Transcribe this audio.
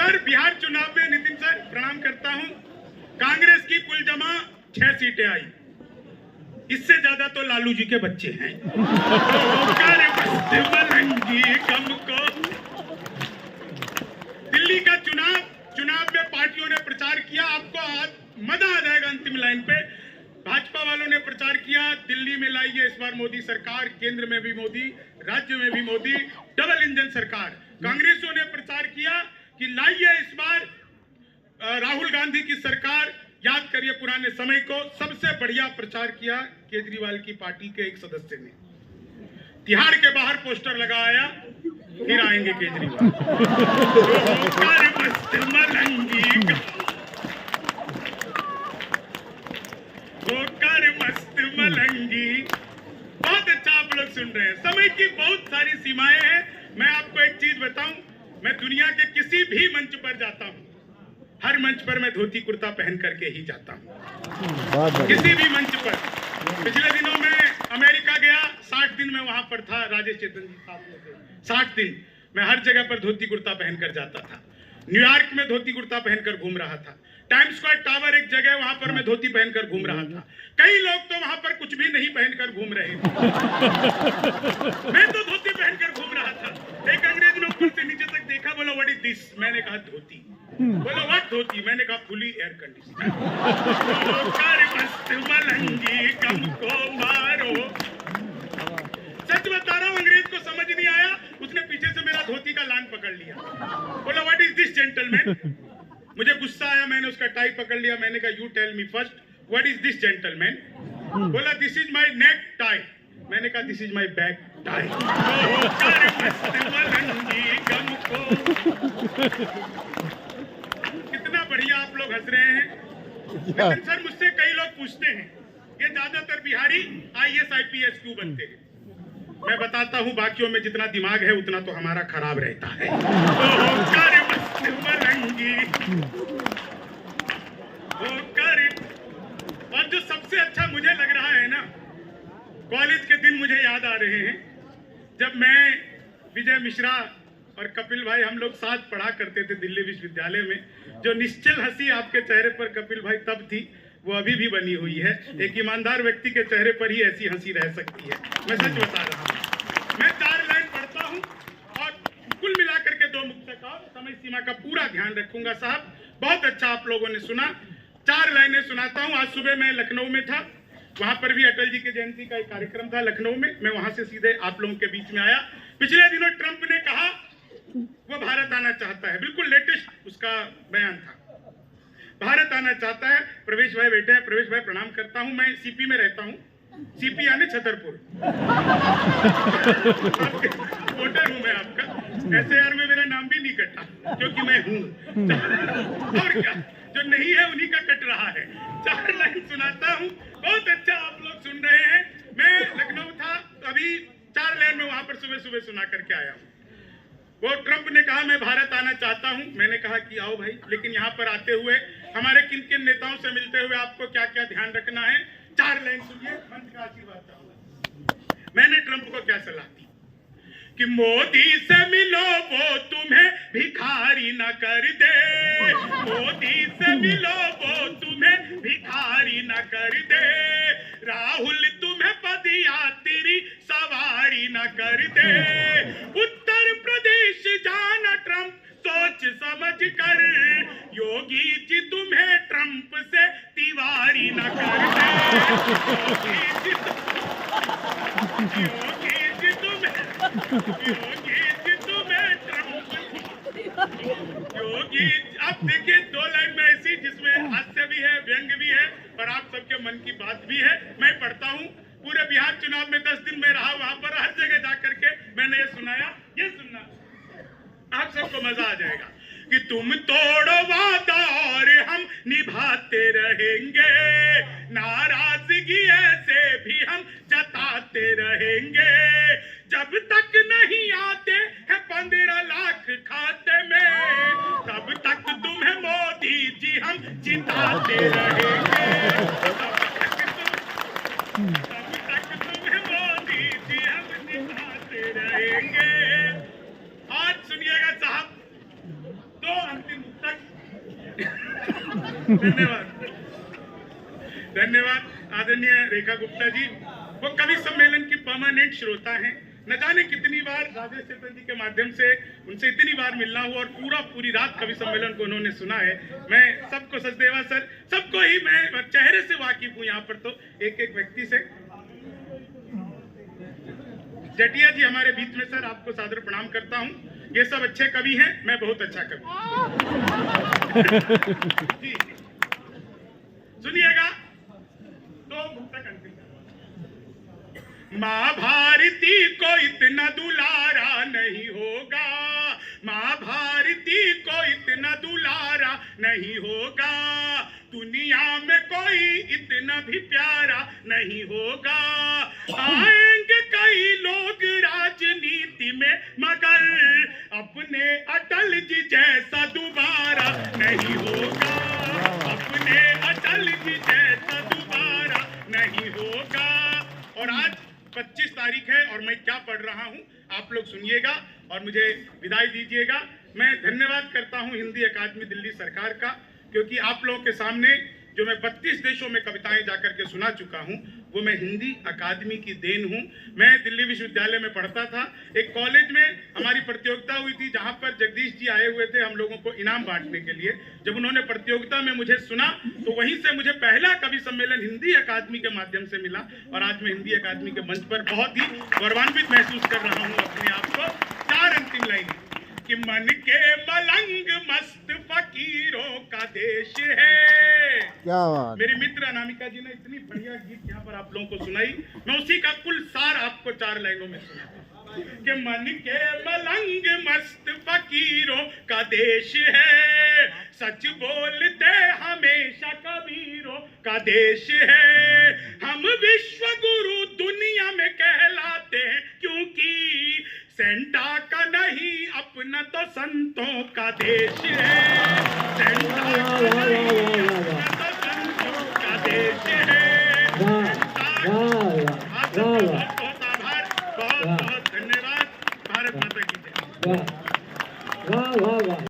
Sir, Bihar चुनाव में Nitin sir प्रणाम करता हूं, कांग्रेस की कुल जमा 6 सीटें आई, इससे ज्यादा तो लालू जी के बच्चे हैं। दिल्ली का चुनाव में पार्टियों ने प्रचार किया, आपको मजा आ जाएगा अंतिम लाइन पे। भाजपा वालों ने प्रचार किया, दिल्ली में लाइए इस बार मोदी सरकार, केंद्र में भी मोदी, राज्य में भी मोदी, डबल इंजन सरकार। कांग्रेसियों ने प्रचार किया कि लाइए इस बार राहुल गांधी की सरकार, याद करिए पुराने समय को। सबसे बढ़िया प्रचार किया केजरीवाल की पार्टी के एक सदस्य ने, तिहाड़ के बाहर पोस्टर लगाया, फिर आएंगे केजरीवाल। मस्त मलंगी। बहुत अच्छा आप लोग सुन रहे हैं। समय की बहुत सारी सीमाएं हैं। मैं आपको एक चीज बताऊं, मैं दुनिया के किसी भी मंच पर जाता हूं, हर मंच पर मैं धोती कुर्ता पहन करके ही जाता हूं, किसी भी मंच पर। पिछले दिनों में अमेरिका गया, 60 दिन में वहां पर था, राजेश चेतन जी साथ में थे। 60 दिन मैं हर जगह पर धोती कुर्ता पहनकर जाता था। न्यूयॉर्क में धोती कुर्ता पहनकर घूम रहा था। टाइम्स स्क्वायर टावर एक जगह, वहां पर मैं धोती पहनकर घूम रहा था। कई लोग तो वहां पर कुछ भी नहीं पहनकर घूम रहे थे। मैं तो धोती पहनकर घूम रहा था। एक अंग्रेज ने ऊपर से नीचे तक देखा, बोला व्हाट इज दिस? मैंने कहा धोती। बोला व्हाट धोती? मैंने कहा फुली एयर कंडीशनर। मारो। सच बता रहा हूं, अंग्रेज को समझ नहीं आया, उसने पीछे से मेरा धोती का लान पकड़ लिया, बोला व्हाट इज दिस जेंटलमैन? मुझे गुस्सा आया, मैंने उसका टाई पकड़ लिया, मैंने कहा you tell me first what is this gentleman? बोला this is my neck tie. मैंने कहा this is my back tie. कितना बढ़िया आप लोग हंस रहे हैं। लेकिन सर, मुझसे कई लोग पूछते हैं ये ज्यादातर बिहारी IAS IPS क्यों बनते हैं? मैं बताता हूं, बाकियों में जितना दिमाग है उतना तो हमारा खराब रहता है। और जो सबसे अच्छा मुझे लग रहा है ना, कॉलेज के दिन मुझे याद आ रहे हैं, जब मैं, विजय मिश्रा और कपिल भाई, हम लोग साथ पढ़ा करते थे दिल्ली विश्वविद्यालय में। जो निश्चल हंसी आपके चेहरे पर कपिल भाई तब थी, वो अभी भी बनी हुई है। एक ईमानदार व्यक्ति के चेहरे पर ही ऐसी हंसी रह सकती है। मैं सच बता रहा हूं। मैं 4 लाइन पढ़ता हूं और कुल मिलाकर के 2 मुक्तक, समय सीमा का पूरा ध्यान रखूंगा साहब। बहुत अच्छा आप लोगों ने सुना। 4 लाइनें सुनाता हूं। आज सुबह मैं लखनऊ में था, वहां पर भी अटल जी की जयंती का एक कार्यक्रम था लखनऊ में। मैं वहां से सीधे आप लोगों के बीच में आया। पिछले दिनों ट्रंप ने कहा वो भारत आना चाहता है, बिल्कुल लेटेस्ट उसका बयान था, भारत आना चाहता है। प्रवेश भाई बैठे हैं, प्रवेश भाई प्रणाम करता हूं। मैं CP में रहता हूं, CP यानी छतरपुर। वोटर हूं मैं आपका। SAR में मेरा नाम भी नहीं कटा, क्योंकि मैं हूं। और क्या, जो नहीं है उन्हीं का कट रहा है। 4 लाइन सुनाता हूं। बहुत अच्छा आप लोग सुन रहे हैं। मैं लखनऊ था, अभी 4 लाइन में वहां पर सुबह सुबह सुना करके आया हूं। वो ट्रंप ने कहा मैं भारत आना चाहता हूं। मैंने कहा कि आओ भाई, लेकिन यहाँ पर आते हुए हमारे किन किन नेताओं से मिलते हुए आपको क्या क्या ध्यान रखना है। 4 लाइन सुनिए, मंच का आशीर्वाद चाहूंगा। मैंने ट्रंप को क्या सलाह दी कि मोदी से मिलो वो तुम्हें भिखारी न कर दे, मोदी से मिलो वो तुम्हें भिखारी न कर दे, राहुल तुम्हें पदयात्री सवारी न कर दे, उत्तर प्रदेश जाना ट्रंप सोच समझ कर, योगी जी तुम्हें ट्रंप से तिवारी न कर दे, योगी जी तुम्हें ट्रंप, योगी। अब देखिए 2 लाइन में ऐसी जिसमें हास्य भी है, व्यंग भी है और आप सबके मन की बात भी है। मैं पढ़ता हूँ। पूरे बिहार चुनाव में 10 दिन में रहा, वहां पर हर जगह जाकर के मैंने ये सुनाया। ये सुनना, आप सबको मजा आ जाएगा कि तुम तोड़ो वादा और हम निभाते रहेंगे, नाराजगी ऐसे भी हम जताते रहेंगे, जब तक नहीं आते हैं 15 लाख खाते में, तब तक तुम्हें मोदी जी हम जिताते रहेंगे, तब तक तुम्हें मोदी जी हम जिताते रहेंगे। आज सुनिएगा साहब, 2 अंतिम धन्यवाद धन्यवाद आदरणीय रेखा गुप्ता जी। वो कवि सम्मेलन की परमानेंट श्रोता हैं। न जाने कितनी बार राजेश चेतन जी के माध्यम से उनसे इतनी बार मिलना हुआ और पूरी रात कवि सम्मेलन को उन्होंने सुना है। मैं सबको सचदेवा सर सबको ही मैं चेहरे से वाकिफ हूँ यहाँ पर, तो एक एक व्यक्ति से। जटिया जी हमारे बीच में सर, आपको सादर प्रणाम करता हूँ। ये सब अच्छे कवि हैं, मैं बहुत अच्छा कवि जी। सुनिएगा तो माँ भारती को इतना दुलारा नहीं होगा, माँ भारती को इतना दुलारा नहीं होगा, दुनिया में कोई इतना भी प्यारा नहीं होगा। आएंगे कई लोग राजनीति में मगर अपने अटल जी जैसा दोबारा नहीं होगा, अपने अटल जी जैसा दोबारा नहीं होगा। और आज 25 तारीख है और मैं क्या पढ़ रहा हूं आप लोग सुनिएगा और मुझे विदाई दीजिएगा। मैं धन्यवाद करता हूं हिंदी अकादमी दिल्ली सरकार का, क्योंकि आप लोगों के सामने जो मैं 32 देशों में कविताएं जाकर के सुना चुका हूं वो मैं हिंदी अकादमी की देन हूं। मैं दिल्ली विश्वविद्यालय में पढ़ता था, एक कॉलेज में हमारी प्रतियोगिता हुई थी जहां पर जगदीश जी आए हुए थे हम लोगों को इनाम बांटने के लिए। जब उन्होंने प्रतियोगिता में मुझे सुना तो वहीं से मुझे पहला कवि सम्मेलन हिंदी अकादमी के माध्यम से मिला और आज मैं हिंदी अकादमी के मंच पर बहुत ही गौरवान्वित महसूस कर रहा हूँ अपने आप को। 4 अंतिम लाइन कि मन के मलंग मस्त फकीरों का देश है। क्या बात। मेरी मित्र अनामिका जी ने इतनी बढ़िया गीत यहाँ पर आप लोगों को सुनाई, मैं उसी का कुल सार आपको 4 लाइनों में सुना कि मन के मलंग मस्त फकीरों का देश है, सच बोलते हमेशा कबीरों का देश है। हम विश्व गुरु दुनिया में कहलाते हैं क्योंकि सेंटा का नहीं अपना तो संतों का देश है, सेंटा का नहीं अपना तो संतों का देश है।